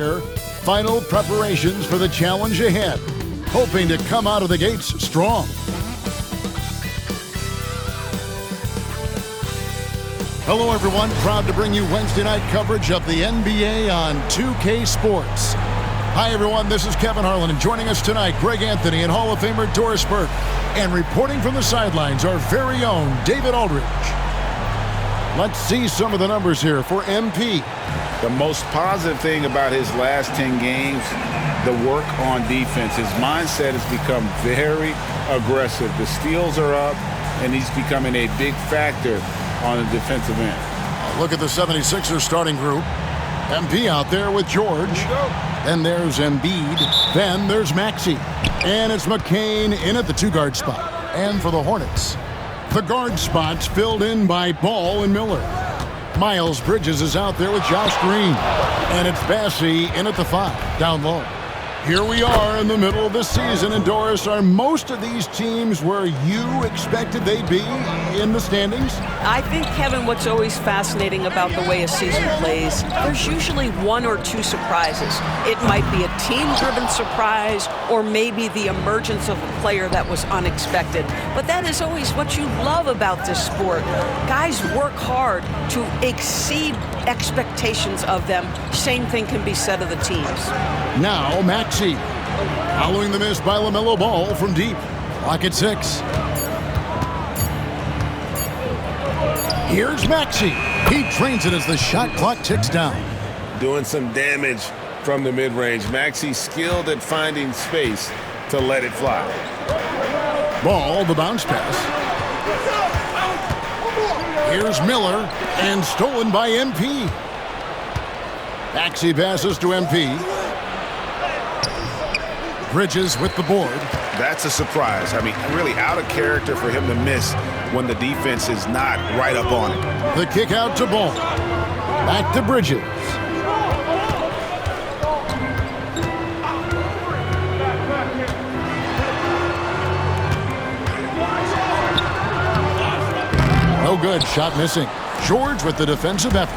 Final preparations for the challenge ahead, hoping to come out of the gates strong. Hello everyone, proud to bring you Wednesday night coverage of the NBA on 2K Sports. Hi everyone, this is Kevin Harlan, and joining us tonight, Greg Anthony and Hall of Famer Doris Burke. And reporting from the sidelines, our very own David Aldridge. Let's see some of the numbers here for MP. The most positive thing about his last 10 games, the work on defense. His mindset has become very aggressive. The steals are up, and he's becoming a big factor on the defensive end. Look at the 76ers starting group. MP out there with George. Then there's Embiid. Then there's Maxey. And it's McCain in at the two-guard spot. And for the Hornets, the guard spots filled in by Ball and Miller. Miles Bridges is out there with Josh Green. And it's Bassey in at the 5, down low. Here we are in the middle of the season, and Doris, are most of these teams where you expected they'd be in the standings? I think, Kevin, what's always fascinating about the way a season plays, there's usually one or two surprises. It might be a team-driven surprise, or maybe the emergence of a player that was unexpected. But that is always what you love about this sport. Guys work hard to exceed expectations of them. Same thing can be said of the teams. Now, Maxey, following the miss by LaMelo Ball from deep. Clock at 6. Here's Maxey. He trains it as the shot clock ticks down. Doing some damage from the mid-range. Maxey skilled at finding space to let it fly. Ball, the bounce pass. Here's Miller, and stolen by MP. Maxey passes to MP. Bridges with the board. That's a surprise. I mean, really out of character for him to miss when the defense is not right up on it. The kick out to Ball. Back to Bridges. No good. Shot missing. George with the defensive effort.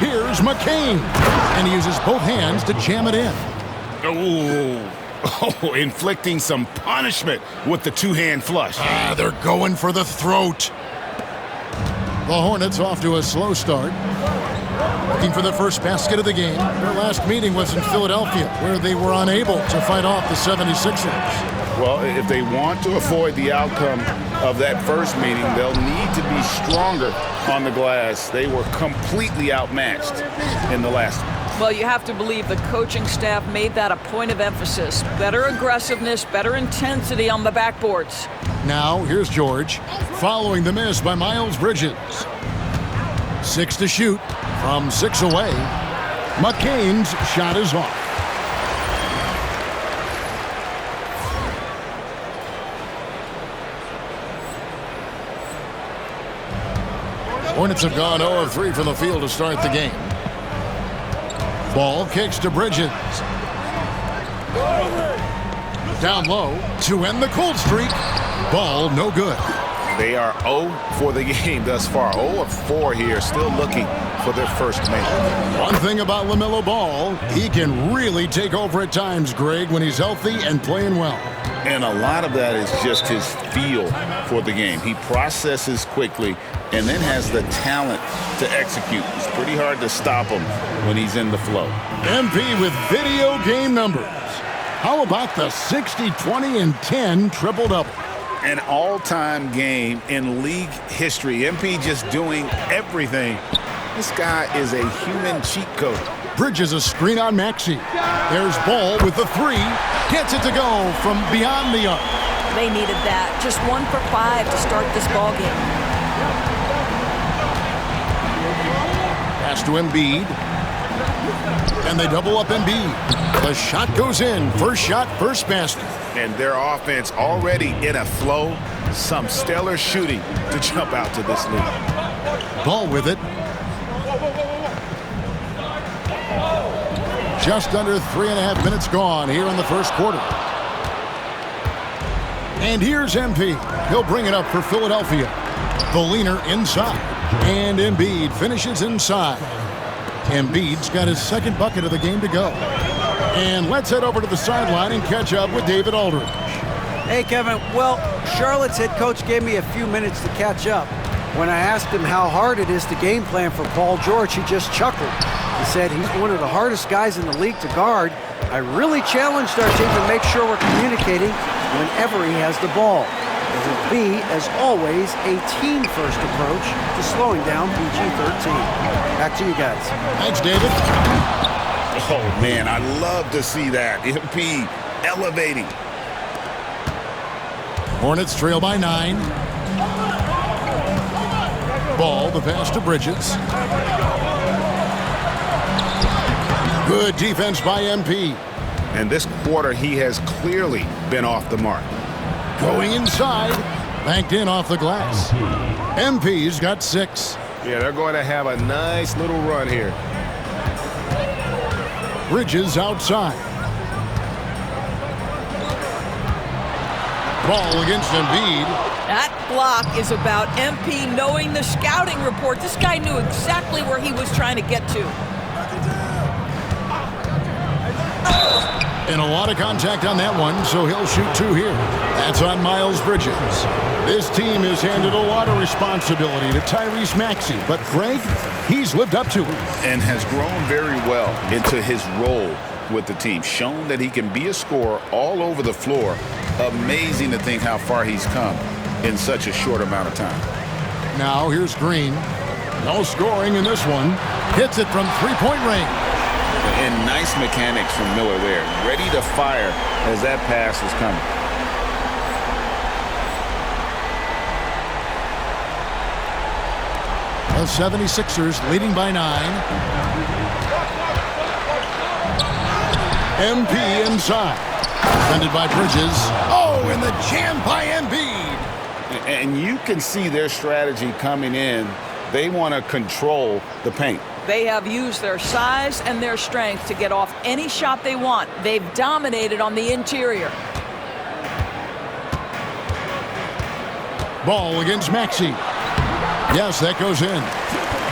Here's McCain. And he uses both hands to jam it in. Oh, inflicting some punishment with the two-hand flush. They're going for the throat. The Hornets off to a slow start. Looking for the first basket of the game. Their last meeting was in Philadelphia, where they were unable to fight off the 76ers. Well, if they want to avoid the outcome of that first meeting, they'll need to be stronger on the glass. They were completely outmatched in the last one. Well, you have to believe the coaching staff made that a point of emphasis. Better aggressiveness, better intensity on the backboards. Now, here's George, following the miss by Miles Bridges. 6 to shoot from 6 away. McCain's shot is off. Hornets have gone 0 of 3 from the field to start the game. Ball kicks to Bridges. Down low to end the cold streak. Ball no good. They are 0 for the game thus far. 0 of 4 here, still looking for their first make. One thing about LaMelo Ball, he can really take over at times, Greg, when he's healthy and playing well. And a lot of that is just his feel for the game. He processes quickly and then has the talent to execute. It's pretty hard to stop him when he's in the flow. MP with video game numbers. How about the 60, 20, and 10 triple-double? An all-time game in league history. MP just doing everything. This guy is a human cheat code. Bridges a screen on Maxey. There's Ball with the 3. Gets it to go from beyond the arc. They needed that. Just 1 for 5 to start this ball game. Pass to Embiid. And they double up Embiid. The shot goes in. First shot, first basket. And their offense already in a flow. Some stellar shooting to jump out to this lead. Ball with it. Just under 3.5 minutes gone here in the first quarter. And here's MP. He'll bring it up for Philadelphia. The leaner inside. And Embiid finishes inside. Embiid's got his second bucket of the game to go. And let's head over to the sideline and catch up with David Aldridge. Hey, Kevin. Well, Charlotte's head coach gave me a few minutes to catch up. When I asked him how hard it is to game plan for Paul George, he just chuckled. He said he's one of the hardest guys in the league to guard. I really challenged our team to make sure we're communicating whenever he has the ball. It will be, as always, a team-first approach to slowing down PG-13. Back to you guys. Thanks, David. Oh, man, I love to see that. MP elevating. Hornets trail by 9. Ball, the pass to Bridges. Good defense by MP. And this quarter, he has clearly been off the mark. Going inside, banked in off the glass. MP's got 6. Yeah, they're going to have a nice little run here. Bridges outside. Ball against Embiid. That block is about MP knowing the scouting report. This guy knew exactly where he was trying to get to. And a lot of contact on that one, so he'll shoot 2 here. That's on Miles Bridges. This team has handed a lot of responsibility to Tyrese Maxey, but Greg, he's lived up to it. And has grown very well into his role with the team. Shown that he can be a scorer all over the floor. Amazing to think how far he's come in such a short amount of time. Now here's Green. No scoring in this one. Hits it from three-point range. And nice mechanics from Miller there. Ready to fire as that pass was coming. The 76ers leading by 9. MP inside. Defended by Bridges. Oh, and the jam by Embiid. And you can see their strategy coming in. They want to control the paint. They have used their size and their strength to get off any shot they want. They've dominated on the interior. Ball against Maxey. Yes, that goes in.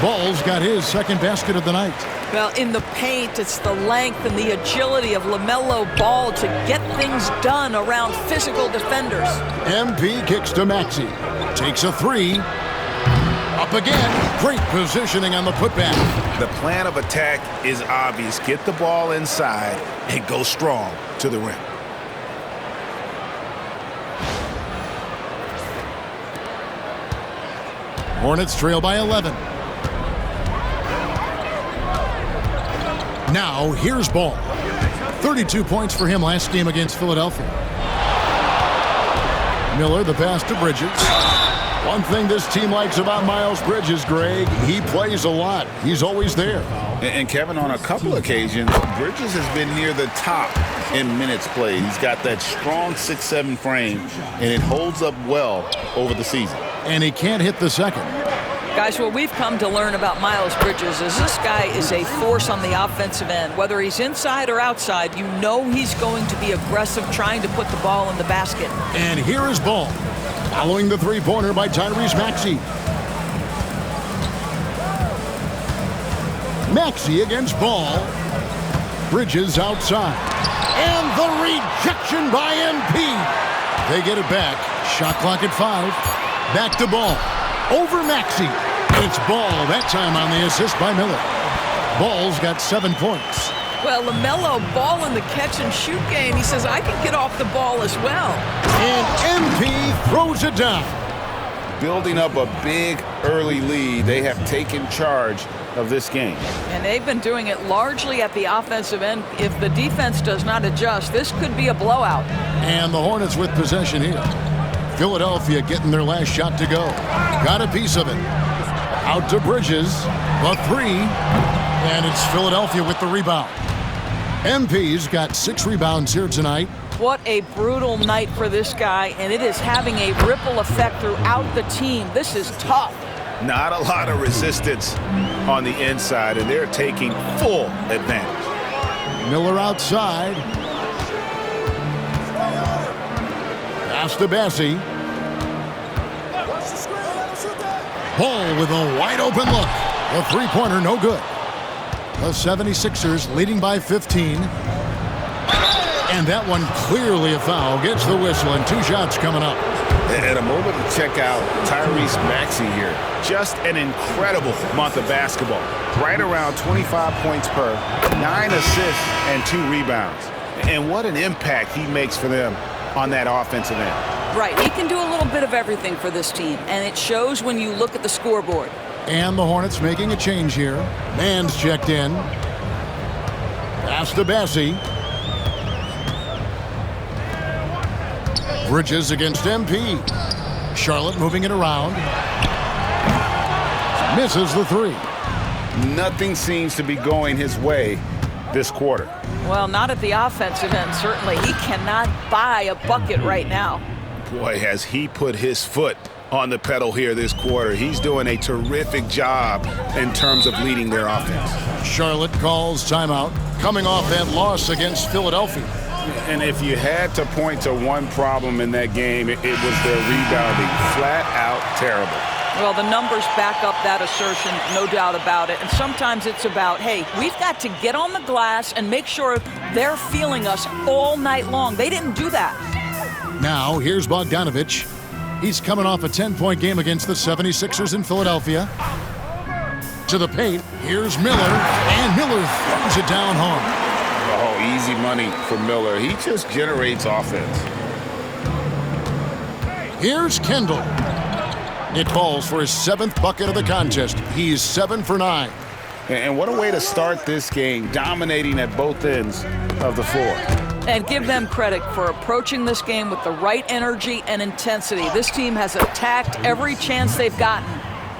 Ball's got his second basket of the night. Well, in the paint, it's the length and the agility of LaMelo Ball to get things done around physical defenders. MP kicks to Maxey. Takes a 3. Up again. Great positioning on the putback. The plan of attack is obvious. Get the ball inside and go strong to the rim. Hornets trail by 11. Now, here's Ball. 32 points for him last game against Philadelphia. Miller, the pass to Bridges. One thing this team likes about Miles Bridges, Greg, he plays a lot. He's always there. And Kevin, on a couple occasions, Bridges has been near the top in minutes played. He's got that strong 6'7" frame, and it holds up well over the season. And he can't hit the second. Guys, what we've come to learn about Miles Bridges is this guy is a force on the offensive end. Whether he's inside or outside, you know he's going to be aggressive trying to put the ball in the basket. And here is Ball, following the three-pointer by Tyrese Maxey. Maxey against Ball. Bridges outside. And the rejection by MP. They get it back. Shot clock at 5. Back to Ball. Over Maxey. It's Ball that time on the assist by Miller. Ball's got 7 points. Well, LaMelo Ball in the catch-and-shoot game, he says, I can get off the ball as well. And MP throws it down. Building up a big early lead, they have taken charge of this game. And they've been doing it largely at the offensive end. If the defense does not adjust, this could be a blowout. And the Hornets with possession here. Philadelphia getting their last shot to go. Got a piece of it. Out to Bridges. A 3. And it's Philadelphia with the rebound. MP's got 6 rebounds here tonight. What a brutal night for this guy, and it is having a ripple effect throughout the team. This is tough. Not a lot of resistance on the inside, and they're taking full advantage. Miller outside. Pass to Bessie. Ball with a wide open look. The three-pointer no good. The 76ers leading by 15. And that one clearly a foul. Gets the whistle, and 2 shots coming up. And a moment to check out Tyrese Maxey here. Just an incredible month of basketball. Right around 25 points per, 9 assists, and 2 rebounds. And what an impact he makes for them on that offensive end. Right, he can do a little bit of everything for this team, and it shows when you look at the scoreboard. And the Hornets making a change here. Mann's checked in. Pass to Bassie. Bridges against MP. Charlotte moving it around. Misses the 3. Nothing seems to be going his way this quarter. Well, not at the offensive end, certainly. He cannot buy a bucket right now. Boy, has he put his foot on the pedal here this quarter. He's doing a terrific job in terms of leading their offense. Charlotte calls timeout, coming off that loss against Philadelphia. And if you had to point to one problem in that game, it was their rebounding. Flat out terrible. Well, the numbers back up that assertion, no doubt about it. And sometimes it's about, hey, we've got to get on the glass and make sure they're feeling us all night long. They didn't do that. Now, here's Bogdanovich. He's coming off a 10-point game against the 76ers in Philadelphia. To the paint, here's Miller, and Miller throws it down hard. Oh, easy money for Miller. He just generates offense. Here's Kendall. It falls for his 7th bucket of the contest. He's 7 for 9. And what a way to start this game, dominating at both ends of the floor. And give them credit for approaching this game with the right energy and intensity. This team has attacked every chance they've gotten.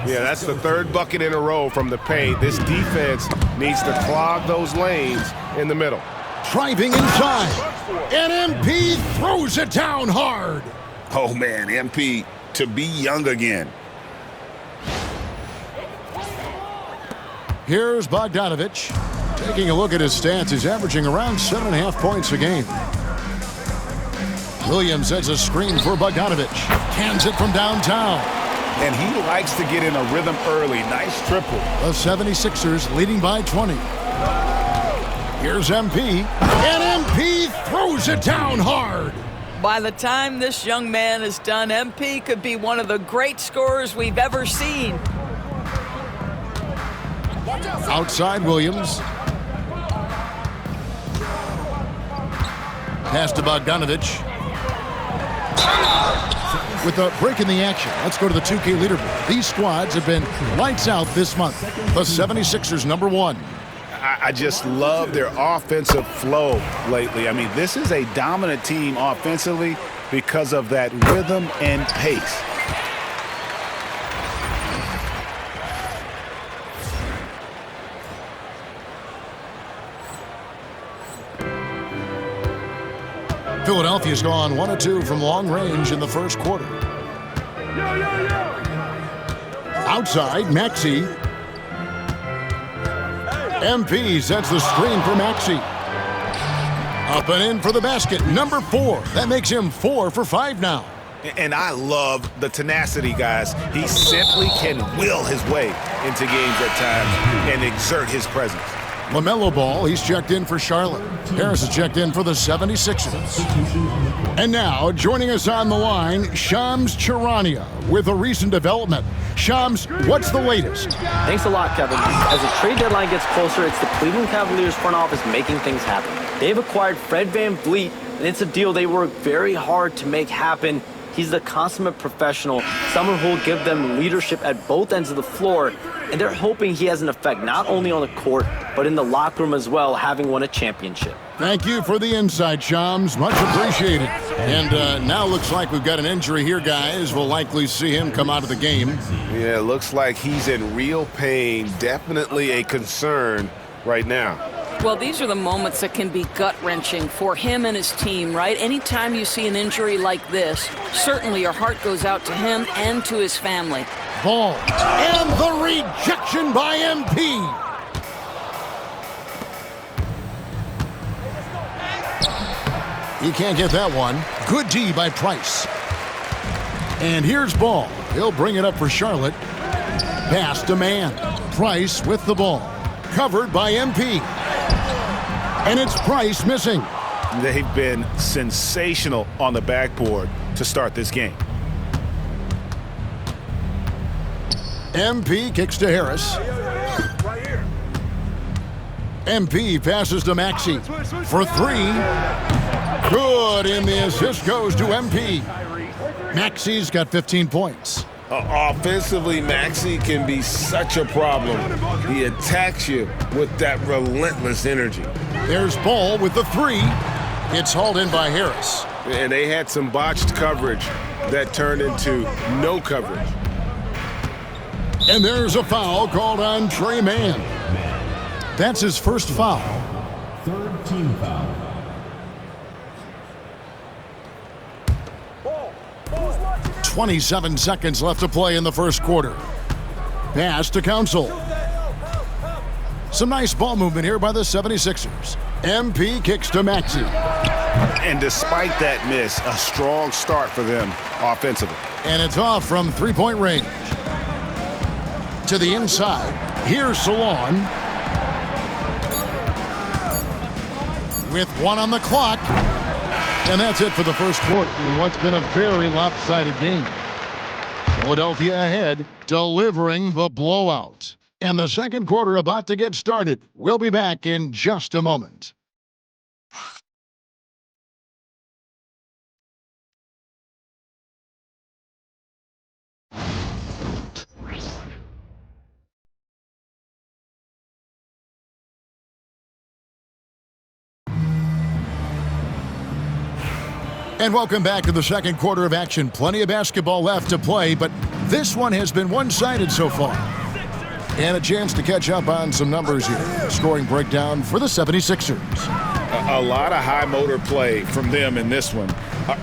Yeah, that's the 3rd bucket in a row from the paint. This defense needs to clog those lanes in the middle. Driving inside, and MP throws it down hard. Oh, man, MP to be young again. Here's Bogdanovich. Taking a look at his stats, he's averaging around 7.5 points a game. Williams sets a screen for Bogdanovich. Cans it from downtown. And he likes to get in a rhythm early. Nice triple. The 76ers leading by 20. Here's MP. And MP throws it down hard. By the time this young man is done, MP could be one of the great scorers we've ever seen. Outside Williams. Pass to Bogdanovich. With a break in the action, let's go to the 2K leaderboard. These squads have been lights out this month. The 76ers number 1. I just love their offensive flow lately. I mean, this is a dominant team offensively because of that rhythm and pace. Philadelphia's gone 1 of 2 from long range in the first quarter. Outside, Maxey. MP sets the screen for Maxey. Up and in for the basket, number 4. That makes him 4 for 5 now. And I love the tenacity, guys. He simply can will his way into games at times and exert his presence. LaMelo Ball, he's checked in for Charlotte. Harris is checked in for the 76ers. And now, joining us on the line, Shams Charania with a recent development. Shams, what's the latest? Thanks a lot, Kevin. As the trade deadline gets closer, it's the Cleveland Cavaliers front office making things happen. They've acquired Fred VanVleet, and it's a deal they work very hard to make happen. He's the consummate professional, someone who will give them leadership at both ends of the floor, and they're hoping he has an effect not only on the court, but in the locker room as well, having won a championship. Thank you for the insight, Shams. Much appreciated. And now looks like we've got an injury here, guys. We'll likely see him come out of the game. Yeah, it looks like he's in real pain. Definitely a concern right now. Well, these are the moments that can be gut-wrenching for him and his team, right? Anytime you see an injury like this, certainly your heart goes out to him and to his family. Ball. And the rejection by MP. He can't get that one. Good D by Price. And here's Ball. He'll bring it up for Charlotte. Pass to Mann. Price with the ball. recovered by MP. And it's Price missing. They've been sensational on the backboard to start this game. MP kicks to Harris. MP passes to Maxey for three. Good, and the assist goes to MP. Maxey's got 15 points. Offensively, Maxey can be such a problem. He attacks you with that relentless energy. There's Ball with the three. It's hauled in by Harris. And they had some botched coverage that turned into no coverage. And there's a foul called on Trey Mann. That's his first foul. Third team foul. 27 seconds left to play in the first quarter. Pass to Council. Some nice ball movement here by the 76ers. MP kicks to Maxey. And despite that miss, a strong start for them offensively. And it's off from three-point range. To the inside. Here's Salon. With one on the clock. And that's it for the first quarter in what's been a very lopsided game. Philadelphia ahead, delivering the blowout. And the second quarter about to get started. We'll be back in just a moment. And welcome back to the second quarter of action. Plenty of basketball left to play, but this one has been one-sided so far. And a chance to catch up on some numbers here. Scoring breakdown for the 76ers. A lot of high motor play from them in this one,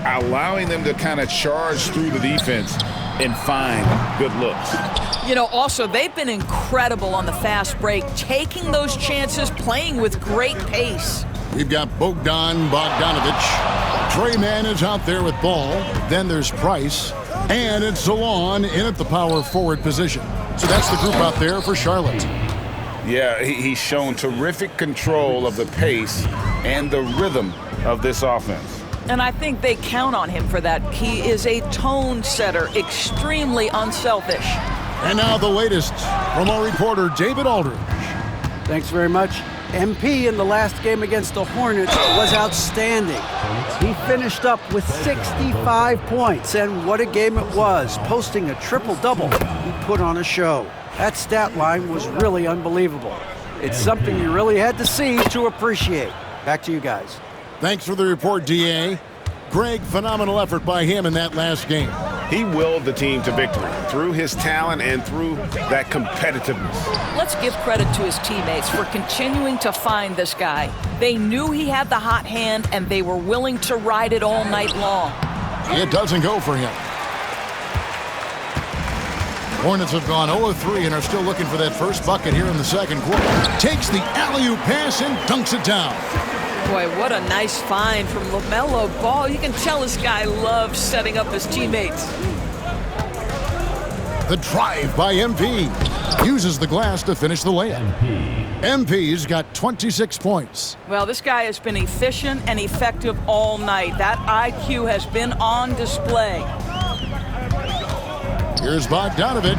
allowing them to kind of charge through the defense and find good looks. You know, also, they've been incredible on the fast break, taking those chances, playing with great pace. We've got Bogdan Bogdanovic. Trey Mann is out there with Ball. Then there's Price. And it's Salon in at the power forward position. So that's the group out there for Charlotte. Yeah, he's shown terrific control of the pace and the rhythm of this offense. And I think they count on him for that. He is a tone setter, extremely unselfish. And now the latest from our reporter, David Aldridge. Thanks very much. MP in the last game against the Hornets was outstanding. He finished up with 65 points, and what a game it was, posting a triple-double. He put on a show. That stat line was really unbelievable. It's something you really had to see to appreciate. Back to you guys. Thanks for the report, D.A. Greg, phenomenal effort by him in that last game. He willed the team to victory through his talent and through that competitiveness. Let's give credit to his teammates for continuing to find this guy. They knew he had the hot hand, and they were willing to ride it all night long. It doesn't go for him. Hornets have gone 0-3 and are still looking for that first bucket here in the second quarter. Takes the alley-oop pass and dunks it down. Boy, what a nice find from LaMelo Ball. You can tell this guy loves setting up his teammates. The drive by MP. Uses the glass to finish the layup. MP's got 26 points. Well, this guy has been efficient and effective all night. That IQ has been on display. Here's Bogdanovic.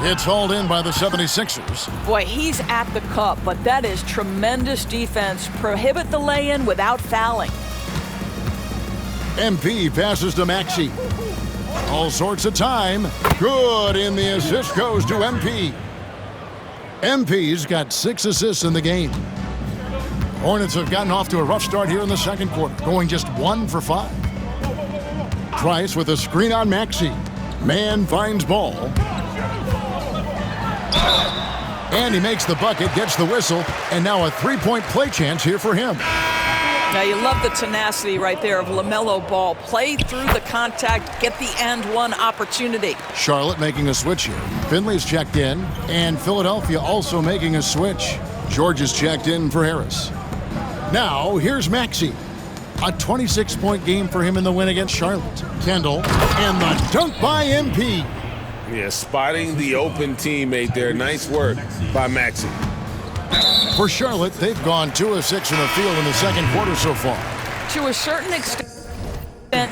It's hauled in by the 76ers. Boy, he's at the cup, but that is tremendous defense. Prohibit the lay-in without fouling. MP passes to Maxey. All sorts of time. Good, and the assist goes to MP. MP's got 6 assists in the game. Hornets have gotten off to a rough start here in the second quarter, going just 1 for 5. Price with a screen on Maxey. Mann finds Ball. And he makes the bucket, gets the whistle, and now a three-point play chance here for him. Now you love the tenacity right there of LaMelo Ball. Play through the contact, get the and one opportunity. Charlotte making a switch here. Finley's checked in, and Philadelphia also making a switch. George is checked in for Harris. Now, here's Maxey. A 26-point game for him in the win against Charlotte. Kendall, and the dunk by MP. Yeah, spotting the open teammate there. Nice work by Maxey. For Charlotte, they've gone 2 of 6 in the field in the second quarter so far. To a certain extent,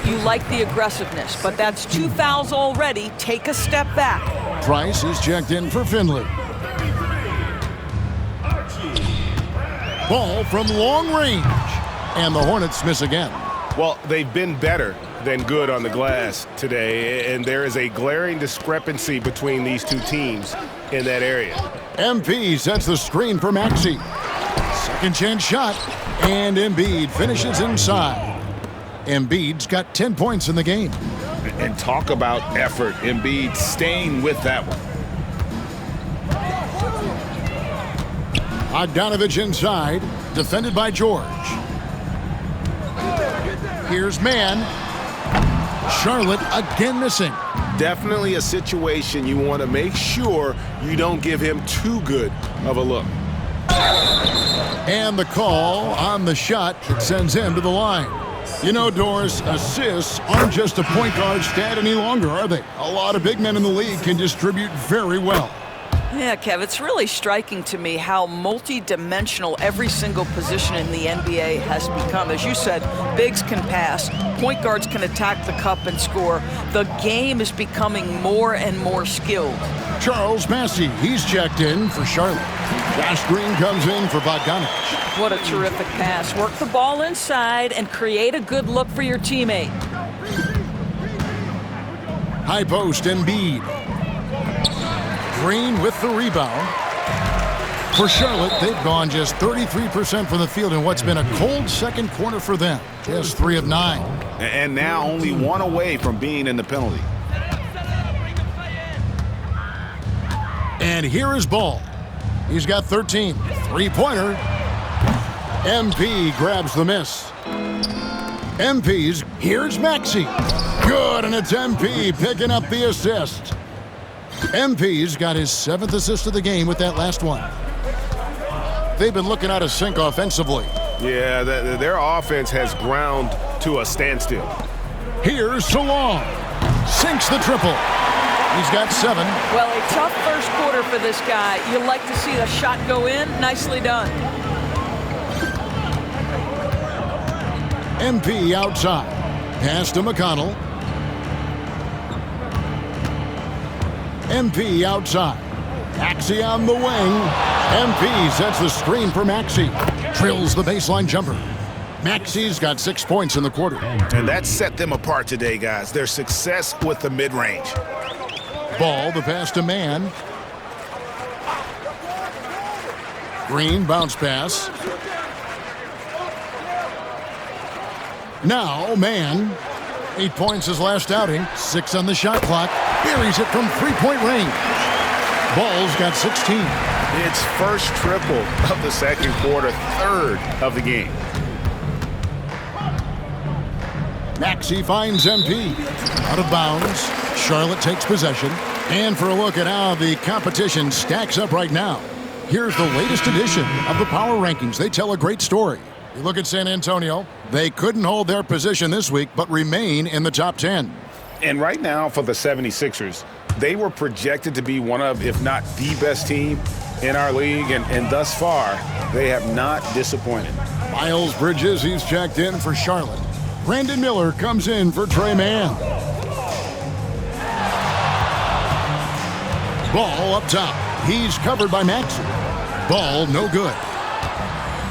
you like the aggressiveness, but that's 2 fouls already. Take a step back. Price is checked in for Finley. Ball from long range. And the Hornets miss again. Well, they've been better than good on the glass today, and there is a glaring discrepancy between these two teams in that area. MP sets the screen for Maxey. Second chance shot, and Embiid finishes inside. Embiid's got 10 points in the game. And talk about effort. Embiid staying with that one. Bogdanovich inside, defended by George. Here's Mann. Charlotte again missing. Definitely a situation you want to make sure you don't give him too good of a look. And the call on the shot that sends him to the line. You know, Doris, assists aren't just a point guard stat any longer, are they? A lot of big men in the league can distribute very well. Yeah, Kev, it's really striking to me how multi-dimensional every single position in the NBA has become. As you said, bigs can pass, point guards can attack the cup and score. The game is becoming more and more skilled. Charles Massey, he's checked in for Charlotte. Josh Green comes in for Bogdanovich. What a terrific pass. Work the ball inside and create a good look for your teammate. High post, Embiid. Green with the rebound. For Charlotte, they've gone just 33% from the field in what's been a cold second quarter for them. Just 3 of 9. And now only 1 away from being in the penalty. And here is Ball. He's got 13. Three-pointer. MP grabs the miss. MP's, here's Maxey. Good, and it's MP picking up the assist. MP's got his 7th assist of the game with that last one. They've been looking out of sync offensively. Yeah, their offense has ground to a standstill. Here's Salong. Sinks the triple. He's got 7. Well, a tough first quarter for this guy. You like to see the shot go in. Nicely done. MP outside. Pass to McConnell. MP outside. Maxey on the wing. MP sets the screen for Maxey. Drills the baseline jumper. Maxey's got 6 points in the quarter. And that set them apart today, guys. Their success with the mid-range. Ball, the pass to Mann. Green bounce pass. Now Mann. 8 points his last outing. 6 on the shot clock. Buries it from 3-point range. Ball's got 16. It's first triple of the second quarter, 3rd of the game. Maxey finds MP. Out of bounds. Charlotte takes possession. And for a look at how the competition stacks up right now, here's the latest edition of the Power Rankings. They tell a great story. You look at San Antonio. They couldn't hold their position this week, but remain in the top 10. And right now for the 76ers, they were projected to be one of, if not the best team in our league, and thus far, they have not disappointed. Miles Bridges, he's checked in for Charlotte. Brandon Miller comes in for Trey Mann. Ball up top. He's covered by Maxey. Ball no good.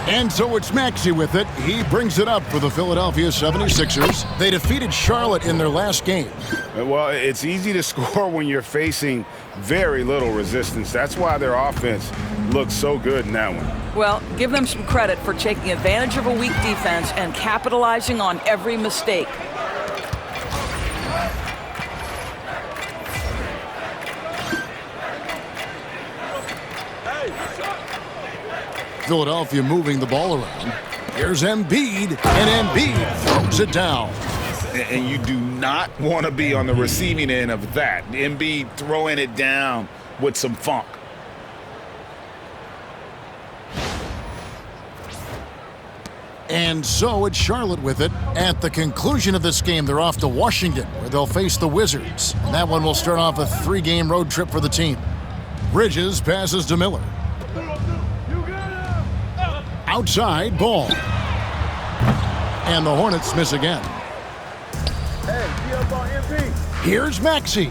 And so it's Maxey with it. He brings it up for the Philadelphia 76ers. They defeated Charlotte in their last game. Well, it's easy to score when you're facing very little resistance. That's why their offense looks so good in that one. Well, give them some credit for taking advantage of a weak defense and capitalizing on every mistake. Philadelphia moving the ball around. Here's Embiid, and Embiid throws it down. And you do not want to be on the receiving end of that. Embiid throwing it down with some funk. And so it's Charlotte with it. At the conclusion of this game, they're off to Washington, where they'll face the Wizards. And that one will start off a 3-game road trip for the team. Bridges passes to Miller. outside ball. And the Hornets miss again. Here's Maxey.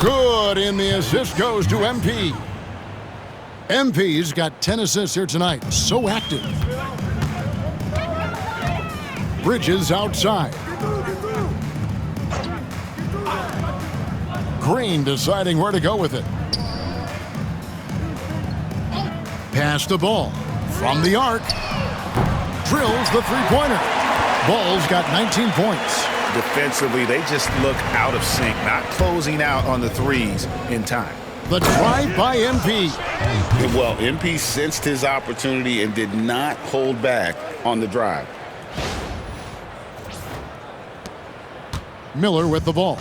Good, and the assist goes to MP. MP's got 10 assists here tonight. So active. Bridges outside. Green deciding where to go with it. Pass the ball from the arc. Drills the three-pointer. Ball's got 19 points. Defensively, they just look out of sync, not closing out on the threes in time. The drive by MP. Well, MP sensed his opportunity and did not hold back on the drive. Miller with the ball.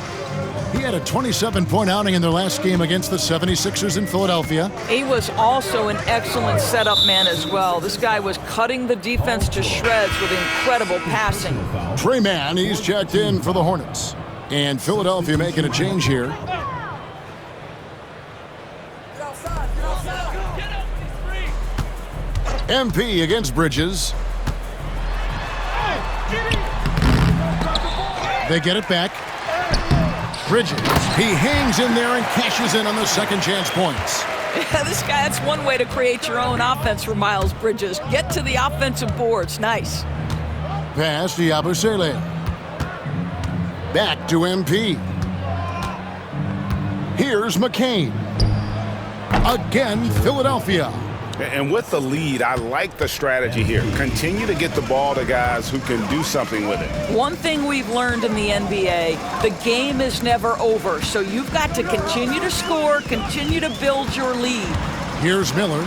He had a 27-point outing in their last game against the 76ers in Philadelphia. He was also an excellent setup man as well. This guy was cutting the defense to shreds with incredible passing. Trey Mann, he's checked in for the Hornets. And Philadelphia making a change here. MP against Bridges. They get it back. Bridges, he hangs in there and cashes in on the second chance points. Yeah, this guy, that's one way to create your own offense for Miles Bridges. Get to the offensive boards. Nice. Pass to Yabusele. Back to MP. Here's McCain. Again, Philadelphia. And with the lead, I like the strategy here. Continue to get the ball to guys who can do something with it. One thing we've learned in the NBA, the game is never over. So you've got to continue to score, continue to build your lead. Here's Miller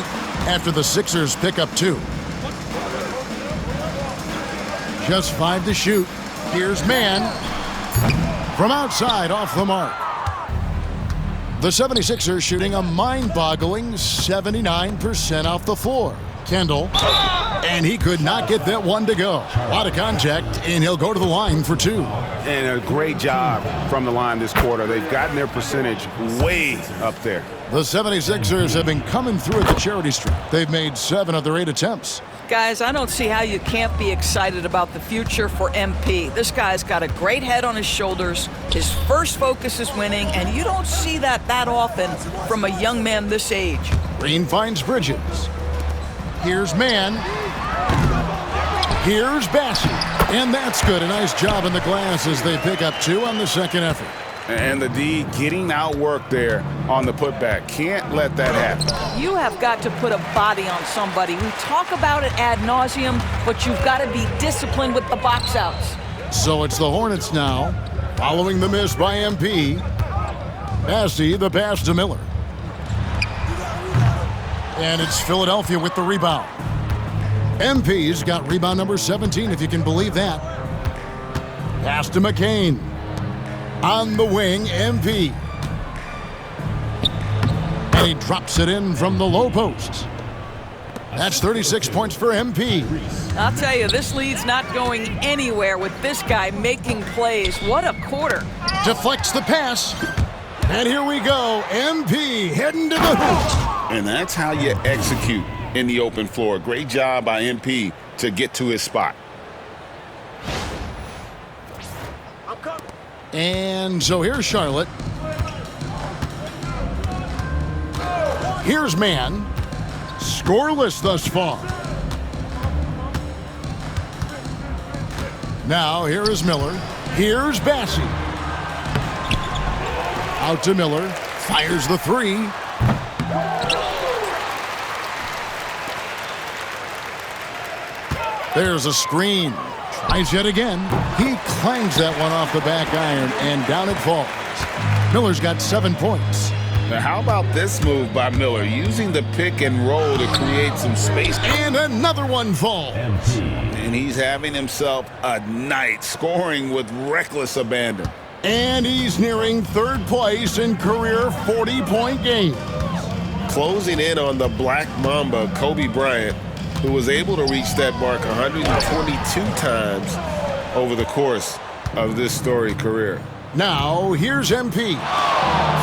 after the Sixers pick up 2. Just 5 to shoot. Here's Mann. From outside, off the mark. The 76ers shooting a mind-boggling 79% off the floor. Kendall, and he could not get that one to go. A lot of contact, and he'll go to the line for 2. And a great job from the line this quarter. They've gotten their percentage way up there. The 76ers have been coming through at the charity stripe. They've made 7 of their 8 attempts. Guys, I don't see how you can't be excited about the future for MP. This guy's got a great head on his shoulders. His first focus is winning, and you don't see that often from a young man this age. Green finds Bridges. Here's Mann. Here's Bassey. And that's good. A nice job in the glass as they pick up 2 on the second effort. And the D getting outworked there on the putback. Can't let that happen. You have got to put a body on somebody. We talk about it ad nauseum, but you've got to be disciplined with the box outs. So it's the Hornets now, following the miss by MP. Bassey, the pass to Miller. And it's Philadelphia with the rebound. MP's got rebound number 17, if you can believe that. Pass to McCain. On the wing, MP. And he drops it in from the low post. That's 36 points for MP. I'll tell you, this lead's not going anywhere with this guy making plays. What a quarter. Deflects the pass. And here we go. MP heading to the hoop. And that's how you execute in the open floor. Great job by MP to get to his spot. And so here's Charlotte. Here's Mann. Scoreless thus far. Now here is Miller. Here's Bassey. Out to Miller. Fires the 3. There's a screen. Tries yet again. He clangs that one off the back iron, and down it falls. Miller's got 7 points. Now how about this move by Miller, using the pick and roll to create some space. And another one falls. And he's having himself a night, scoring with reckless abandon. And he's nearing 3rd place in career 40-point game. Closing in on the Black Mamba, Kobe Bryant, who was able to reach that mark 122 times over the course of this storied career. Now, here's MP,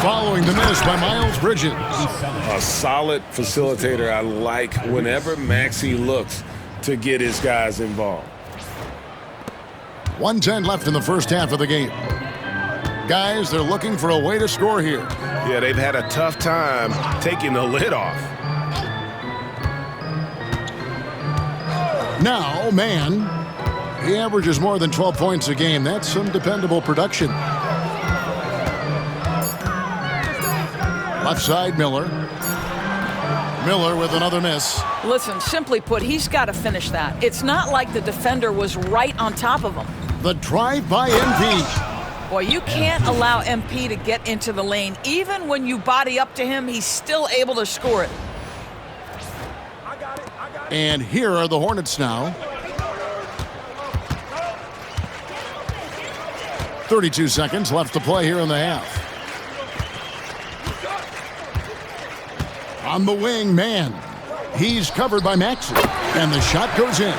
following the miss by Miles Bridges. A solid facilitator. I like whenever Maxey looks to get his guys involved. 1:10 left in the first half of the game. Guys, they're looking for a way to score here. Yeah, they've had a tough time taking the lid off. Now, man, he averages more than 12 points a game. That's some dependable production. Left side, Miller. Miller with another miss. Listen, simply put, he's got to finish that. It's not like the defender was right on top of him. The drive by MP. Boy, you can't allow MP to get into the lane. Even when you body up to him, he's still able to score it. And here are the Hornets now. 32 seconds left to play here in the half. On the wing, man. He's covered by Maxey. And the shot goes in.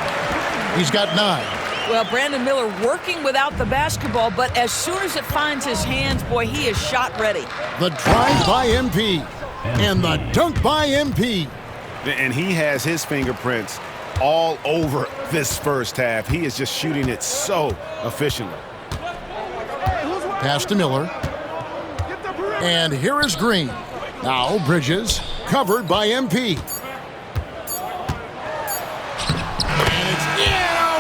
He's got 9. Well, Brandon Miller working without the basketball, but as soon as it finds his hands, boy, he is shot ready. The drive by MP. And the dunk by MP. And he has his fingerprints all over this first half. He is just shooting it so efficiently. Pass to Miller. And here is Green. Now Bridges, covered by MP. And it's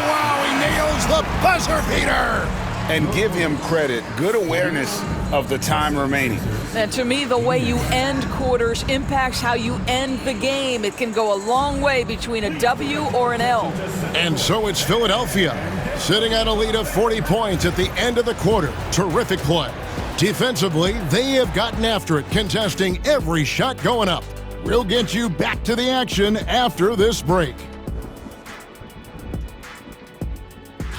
wow, he nails the buzzer beater. And give him credit. Good awareness of the time remaining. And to me, the way you end quarters impacts how you end the game. It can go a long way between a W or an L. And so it's Philadelphia, sitting at a lead of 40 points at the end of the quarter. Terrific play. Defensively, they have gotten after it, contesting every shot going up. We'll get you back to the action after this break.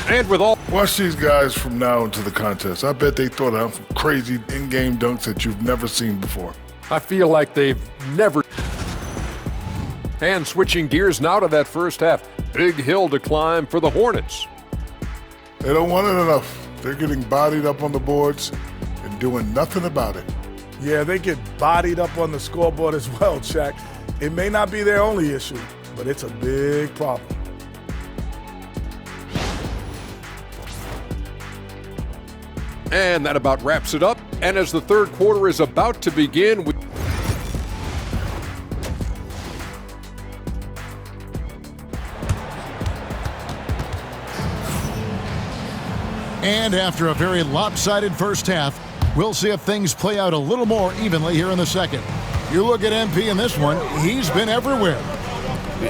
And with all... Watch these guys from now into the contest. I bet they throw down some crazy in-game dunks that you've never seen before. I feel like they've never... And switching gears now to that first half. Big hill to climb for the Hornets. They don't want it enough. They're getting bodied up on the boards and doing nothing about it. Yeah, they get bodied up on the scoreboard as well, Shaq. It may not be their only issue, but it's a big problem. And that about wraps it up. And as the third quarter is about to begin, And after a very lopsided first half, we'll see if things play out a little more evenly here in the second. You look at MP in this one, he's been everywhere.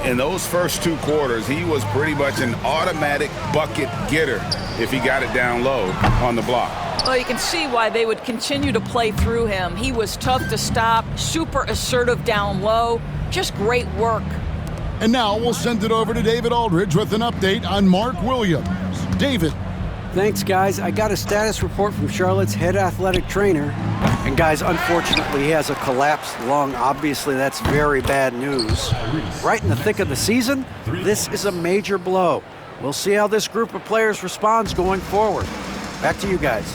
In those first 2 quarters, he was pretty much an automatic bucket getter if he got it down low on the block. Well, you can see why they would continue to play through him. He was tough to stop, super assertive down low, just great work. And now we'll send it over to David Aldridge with an update on Mark Williams. David. Thanks, guys. I got a status report from Charlotte's head athletic trainer. And, guys, unfortunately, he has a collapsed lung. Obviously, that's very bad news. Right in the thick of the season, this is a major blow. We'll see how this group of players responds going forward. Back to you guys.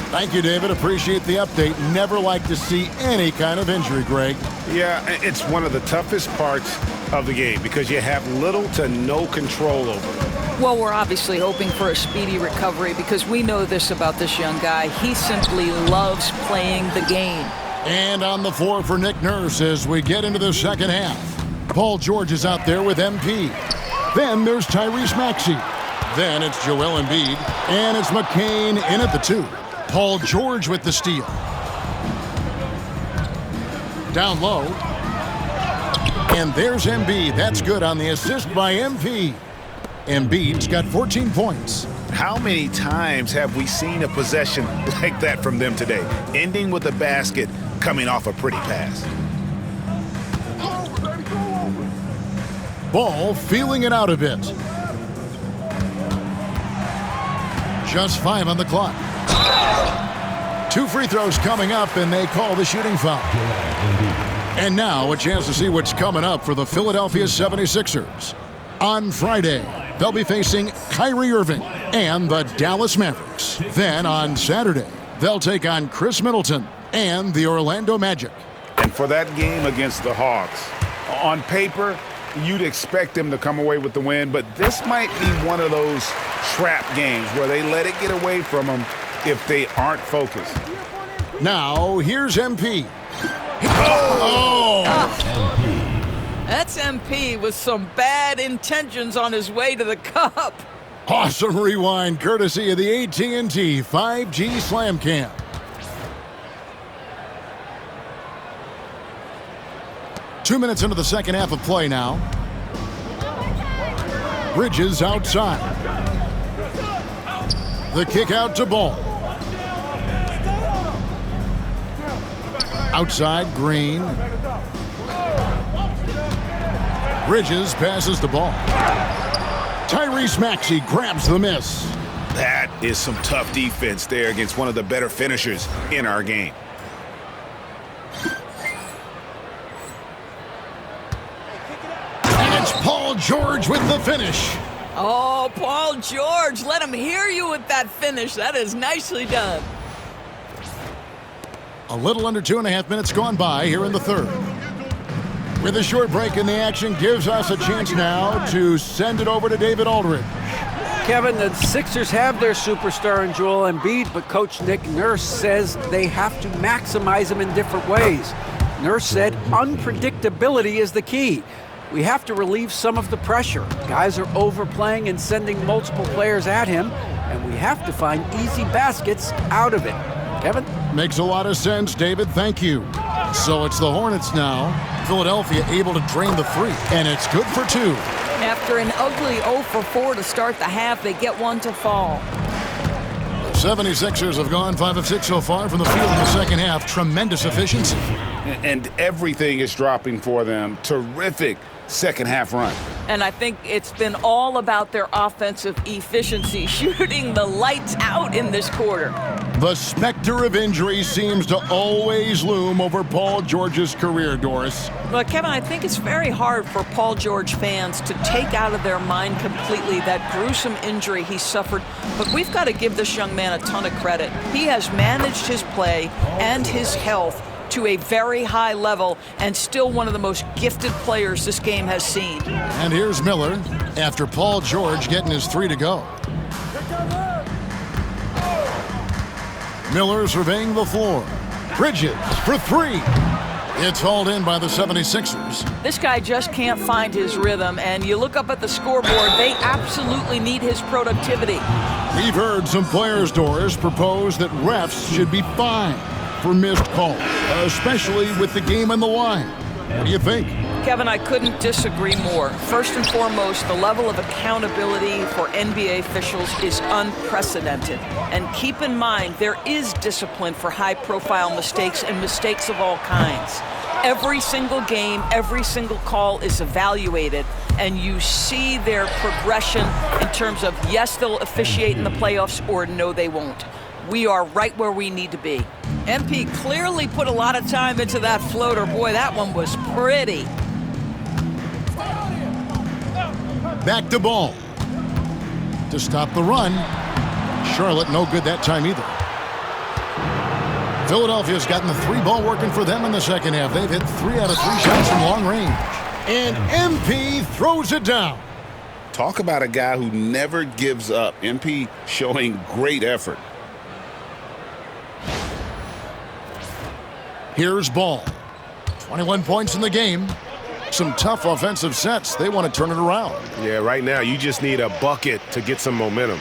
Thank you, David. Appreciate the update. Never like to see any kind of injury, Greg. Yeah, it's one of the toughest parts of the game because you have little to no control over it. Well, we're obviously hoping for a speedy recovery because we know this about this young guy. He simply loves playing the game. And on the floor for Nick Nurse as we get into the second half. Paul George is out there with MP. Then there's Tyrese Maxey. Then it's Joel Embiid. And it's McCain in at the 2. Paul George with the steal. Down low. And there's Embiid. That's good on the assist by MP. Embiid's got 14 points. How many times have we seen a possession like that from them today, ending with a basket coming off a pretty pass? Ball feeling it out a bit. Just 5 on the clock. 2 free throws coming up, and they call the shooting foul. And now a chance to see what's coming up for the Philadelphia 76ers. On Friday, they'll be facing Kyrie Irving and the Dallas Mavericks. Then on Saturday, they'll take on Chris Middleton and the Orlando Magic. And for that game against the Hawks, on paper, you'd expect them to come away with the win, but this might be one of those trap games where they let it get away from them if they aren't focused. Now, here's MP. That's MP with some bad intentions on his way to the cup. Awesome rewind courtesy of the AT&T 5G Slam Cam. Two minutes into the second half of play now. Bridges outside. The kick out to Ball. Outside, Green. Bridges passes the ball. Tyrese Maxey grabs the miss. That is some tough defense there against one of the better finishers in our game. And it's Paul George with the finish. Oh, Paul George, let him hear you with that finish. That is nicely done. A little under 2.5 minutes gone by here in the third. With a short break in the action, gives us a chance now to send it over to David Aldridge. Kevin, the Sixers have their superstar in Joel Embiid, but Coach Nick Nurse says they have to maximize him in different ways. Nurse said unpredictability is the key. We have to relieve some of the pressure. Guys are overplaying and sending multiple players at him, and we have to find easy baskets out of it. Kevin? Makes a lot of sense, David. Thank you. So it's the Hornets now. Philadelphia able to drain the three, and it's good for two. After an ugly 0 for 4 to start the half, they get one to fall. The 76ers have gone 5 of 6 so far from the field in the second half. Tremendous efficiency. And everything is dropping for them. Terrific second half run. And I think it's been all about their offensive efficiency, shooting the lights out in this quarter. The specter of injury seems to always loom over Paul George's career, Doris. Well, Kevin, I think it's very hard for Paul George fans to take out of their mind completely that gruesome injury he suffered. But we've got to give this young man a ton of credit. He has managed his play and his health to a very high level, and still one of the most gifted players this game has seen. And here's Miller after Paul George getting his three to go. Miller surveying the floor. Bridges for three. It's hauled in by the 76ers. This guy just can't find his rhythm, and you look up at the scoreboard, they absolutely need his productivity. We've heard some players, Doris, propose that refs should be fined for missed calls, especially with the game on the line. What do you think? Kevin, I couldn't disagree more. First and foremost, the level of accountability for NBA officials is unprecedented. And keep in mind, there is discipline for high-profile mistakes and mistakes of all kinds. Every single game, every single call is evaluated, and you see their progression in terms of, yes, they'll officiate in the playoffs, or no, they won't. We are right where we need to be. MP clearly put a lot of time into that floater. Boy, that one was pretty. Back to Ball. To stop the run. Charlotte no good that time either. Philadelphia's gotten the three ball working for them in the second half. They've hit 3 out of 3 shots from long range. And MP throws it down. Talk about a guy who never gives up. MP showing great effort. Here's Ball. 21 points in the game. Some tough offensive sets. They want to turn it around. Yeah, right now you just need a bucket to get some momentum.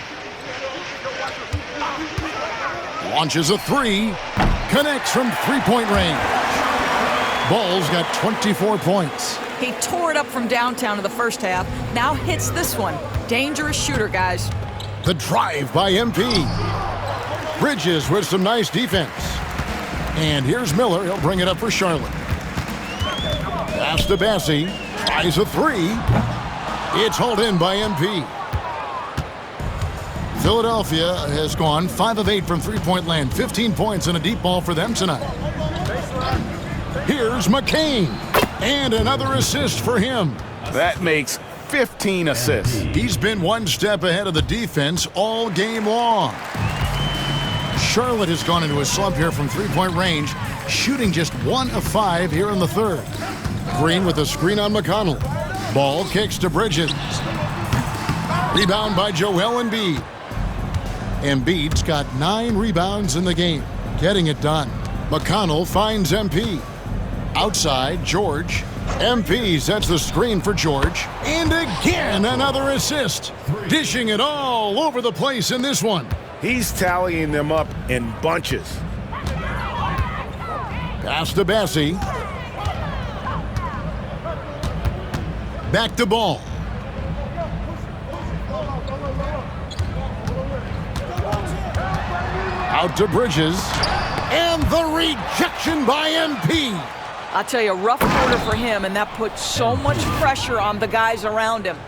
Launches a three. Connects from three-point range. Ball's got 24 points. He tore it up from downtown in the first half. Now hits this one. Dangerous shooter, guys. The drive by MP. Bridges with some nice defense. And here's Miller. He'll bring it up for Charlotte. Pass to Bassie. Tries a three. It's hauled in by MP. Philadelphia has gone 5 of 8 from three-point land. 15 points and a deep ball for them tonight. Here's McCain. And another assist for him. That makes 15 assists. He's been one step ahead of the defense all game long. Charlotte has gone into a slump here from three-point range, shooting just 1 of 5 here in the third. Green with a screen on McConnell. Ball kicks to Bridges. Rebound by Joel Embiid. Embiid's got 9 rebounds in the game, getting it done. McConnell finds MP. Outside, George. MP sets the screen for George. And again, another assist. Dishing it all over the place in this one. He's tallying them up in bunches. Pass to Bassie. Back to Ball. Out to Bridges. And the rejection by MP. I'll tell you, a rough quarter for him, and that puts so much pressure on the guys around him.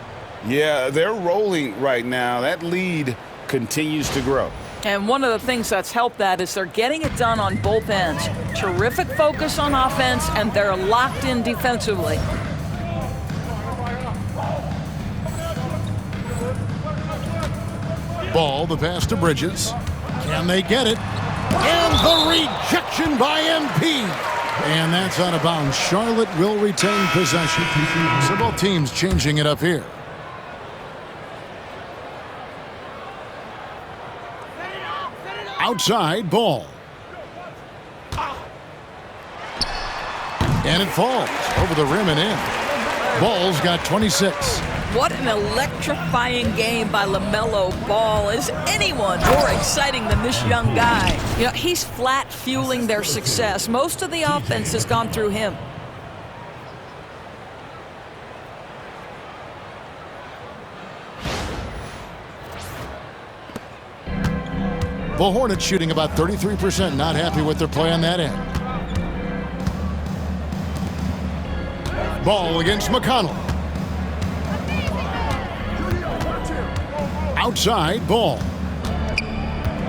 Yeah, they're rolling right now. That lead continues to grow. And one of the things that's helped that is they're getting it done on both ends. Terrific focus on offense, and they're locked in defensively. Ball, the pass to Bridges. Can they get it? And the rejection by MP. And that's out of bounds. Charlotte will retain possession. So both teams changing it up here. Outside, Ball. And it falls over the rim and in. Ball's got 26. What an electrifying game by LaMelo Ball. Is anyone more exciting than this young guy? You know, he's flat fueling their success. Most of the offense has gone through him. The Hornets shooting about 33%, not happy with their play on that end. Ball against McConnell. Outside, Ball.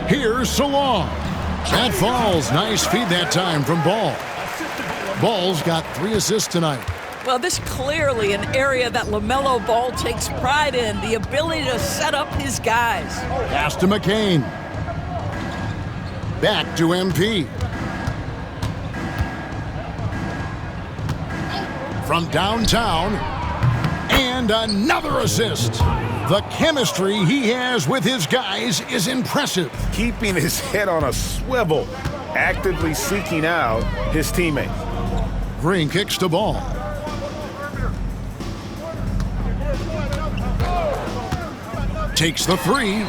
Here's Salong. That falls. Nice feed that time from Ball. Ball's got 3 assists tonight. Well, this clearly an area that LaMelo Ball takes pride in, the ability to set up his guys. Pass to McCain. Back to MP. From downtown, and another assist. The chemistry he has with his guys is impressive. Keeping his head on a swivel, actively seeking out his teammates. Green kicks to Ball. Takes the 3.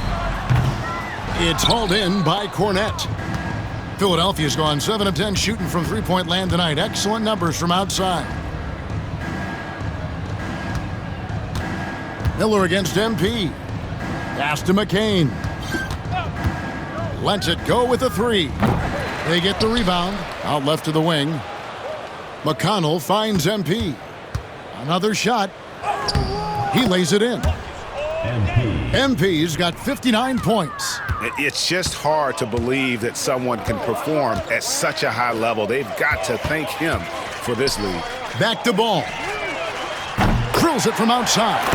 It's hauled in by Cornette. Philadelphia's gone 7 of 10 shooting from three-point land tonight. Excellent numbers from outside. Miller against MP. Pass to McCain. Lets it go with a 3. They get the rebound. Out left to the wing. McConnell finds MP. Another shot. He lays it in. MP's got 59 points. It's just hard to believe that someone can perform at such a high level. They've got to thank him for this lead. Back to Ball. Drills it from outside.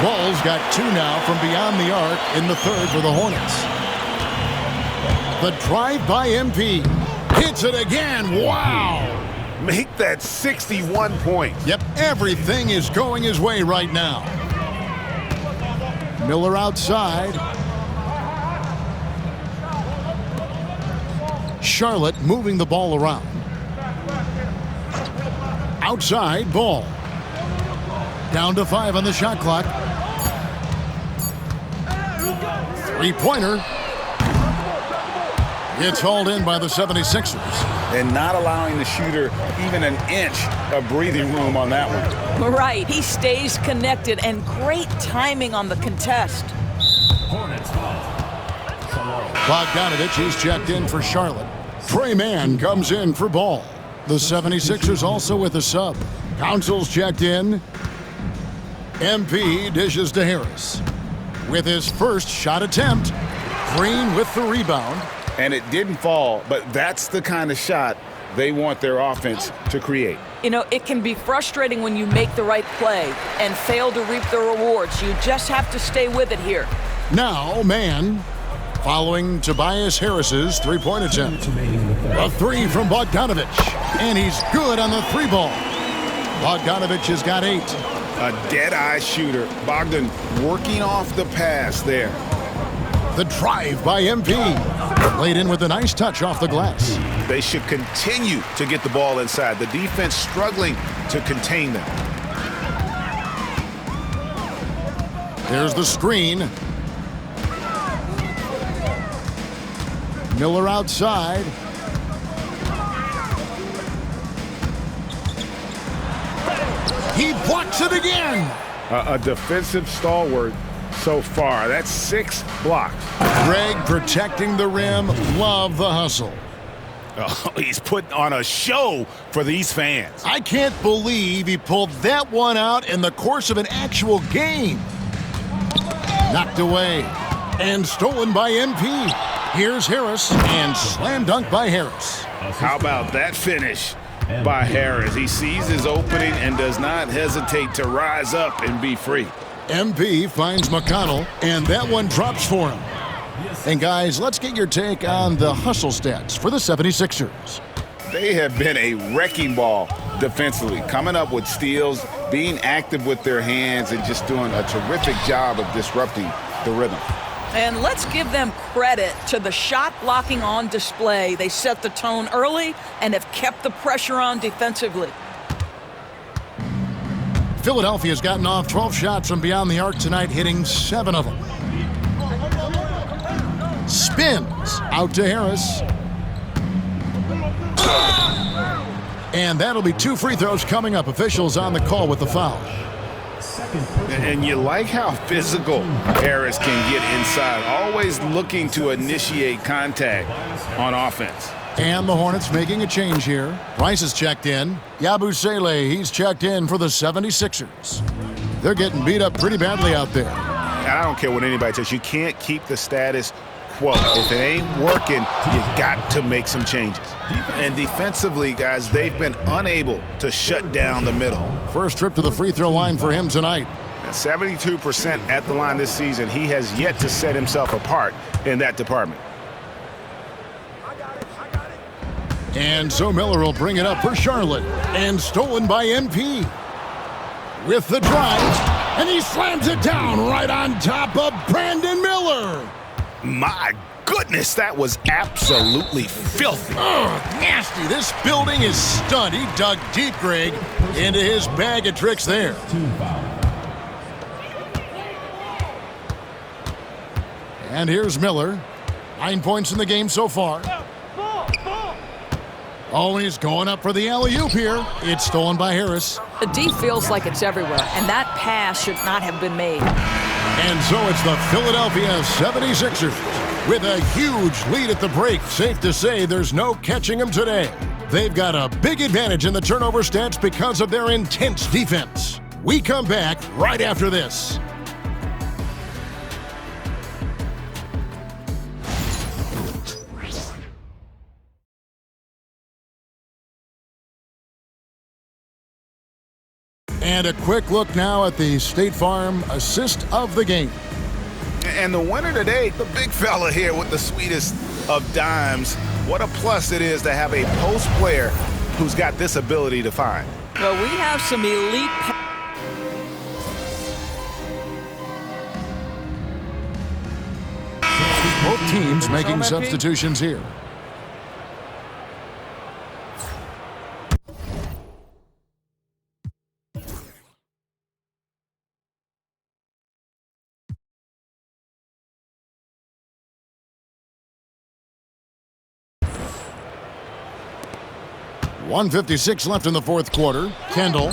Ball's got 2 now from beyond the arc in the third for the Hornets. The drive by MP. Hits it again. Wow. Make that 61 points. Yep, everything is going his way right now. Miller outside. Charlotte moving the ball around. Outside, Ball. Down to 5 on the shot clock. Three-pointer. It's hauled in by the 76ers. And not allowing the shooter even an inch of breathing room on that one. Right, he stays connected, and great timing on the contest. Bogdanovich is checked in for Charlotte. Trey Mann comes in for Ball. The 76ers also with a sub. Council's checked in. MP dishes to Harris. With his first shot attempt, Green with the rebound. And it didn't fall, but that's the kind of shot they want their offense to create. You know, it can be frustrating when you make the right play and fail to reap the rewards. You just have to stay with it here. Now, Mann, following Tobias Harris's three-point attempt. A 3 from Bogdanovich, and he's good on the 3 ball. Bogdanovich has got 8. A dead-eye shooter. Bogdan working off the pass there. The drive by MP. Laid in with a nice touch off the glass. They should continue to get the ball inside. The defense struggling to contain them. There's the screen. Miller outside. He blocks it again. A defensive stalwart so far. That's 6 blocks. Greg protecting the rim. Love the hustle. Oh, he's putting on a show for these fans. I can't believe he pulled that one out in the course of an actual game. Knocked away and stolen by MP. Here's Harris and slam dunk by Harris. How about that finish by Harris? He sees his opening and does not hesitate to rise up and be free. MP finds McConnell, and that one drops for him. And guys, let's get your take on the hustle stats for the 76ers. They have been a wrecking ball defensively, coming up with steals, being active with their hands, and just doing a terrific job of disrupting the rhythm. And let's give them credit to the shot blocking on display. They set the tone early and have kept the pressure on defensively. Philadelphia's gotten off 12 shots from beyond the arc tonight, hitting 7 of them. Spins out to Harris. And that'll be 2 free throws coming up. Officials on the call with the foul. And you like how physical Harris can get inside, always looking to initiate contact on offense. And the Hornets making a change here. Rice is checked in. Yabusele, he's checked in for the 76ers. They're getting beat up pretty badly out there. And I don't care what anybody says. You can't keep the status quo. If it ain't working, you got to make some changes. And defensively, guys, they've been unable to shut down the middle. First trip to the free throw line for him tonight. At 72% at the line this season, he has yet to set himself apart in that department. And so Miller will bring it up for Charlotte. And stolen by MP. With the drive. And he slams it down right on top of Brandon Miller. My goodness, that was absolutely filthy. Nasty. This building is stunned. He dug deep, Greg, into his bag of tricks there. And here's Miller. 9 points in the game so far. Oh, he's going up for the alley-oop here. It's stolen by Harris. The D feels like it's everywhere, and that pass should not have been made. And so it's the Philadelphia 76ers with a huge lead at the break. Safe to say there's no catching them today. They've got a big advantage in the turnover stats because of their intense defense. We come back right after this. And a quick look now at the State Farm assist of the game. And the winner today, the big fella here with the sweetest of dimes. What a plus it is to have a post player who's got this ability to find. Well, we have some elite... Both teams making substitutions here. .156 left in the fourth quarter. Kendall.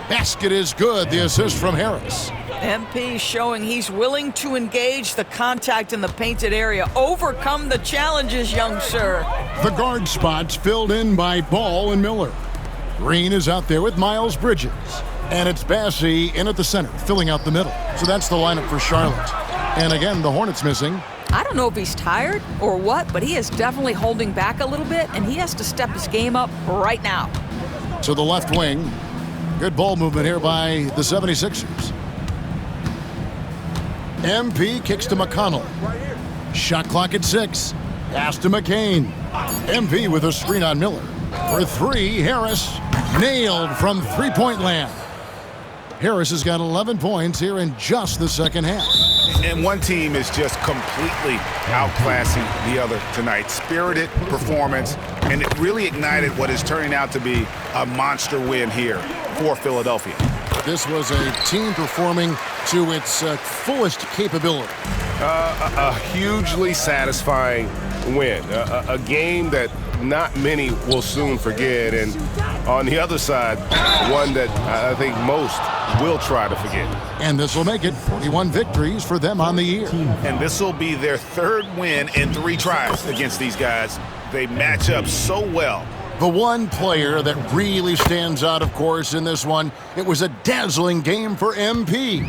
Basket is good. The assist from Harris. MP showing he's willing to engage the contact in the painted area. Overcome the challenges, young sir. The guard spots filled in by Ball and Miller. Green is out there with Miles Bridges. And it's Bassey in at the center, filling out the middle. So that's the lineup for Charlotte. And again, the Hornets missing. I don't know if he's tired or what, but he is definitely holding back a little bit, and he has to step his game up right now. To the left wing. Good ball movement here by the 76ers. MP kicks to McConnell. Shot clock at 6. Pass to McCain. MP with a screen on Miller. For 3, Harris. Nailed from three-point land. Harris has got 11 points here in just the second half. And one team is just completely outclassing the other tonight. Spirited performance, and it really ignited what is turning out to be a monster win here for Philadelphia. This was a team performing to its fullest capability. A hugely satisfying win. A game that not many will soon forget. And on the other side, one that I think most will try to forget. And this will make it 41 victories for them on the year. And this will be their third win in 3 tries against these guys. They match up so well. The one player that really stands out, of course, in this one, it was a dazzling game for MP.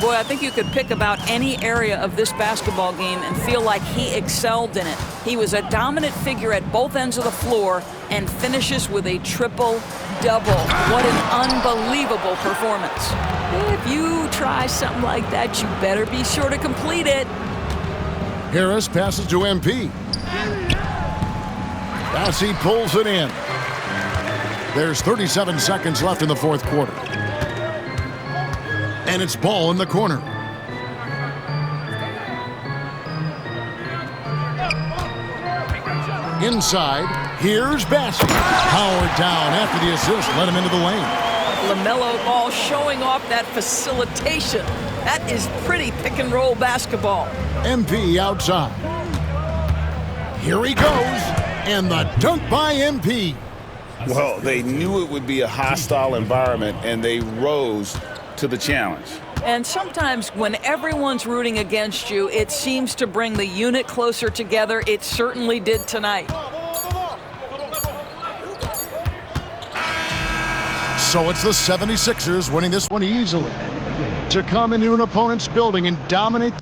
Boy, I think you could pick about any area of this basketball game and feel like he excelled in it. He was a dominant figure at both ends of the floor and finishes with a triple-double. What an unbelievable performance. If you try something like that, you better be sure to complete it. Harris passes to MP. As he pulls it in. There's 37 seconds left in the fourth quarter. And it's ball in the corner. Inside, here's Bassey. Howard down after the assist, let him into the lane. LaMelo Ball showing off that facilitation. That is pretty pick-and-roll basketball. MP outside. Here he goes, and the dunk by MP. Well, they knew it would be a hostile environment, and they rose to the challenge. And sometimes when everyone's rooting against you, it seems to bring the unit closer together. It certainly did tonight. So it's the 76ers winning this one easily. To come into an opponent's building and dominate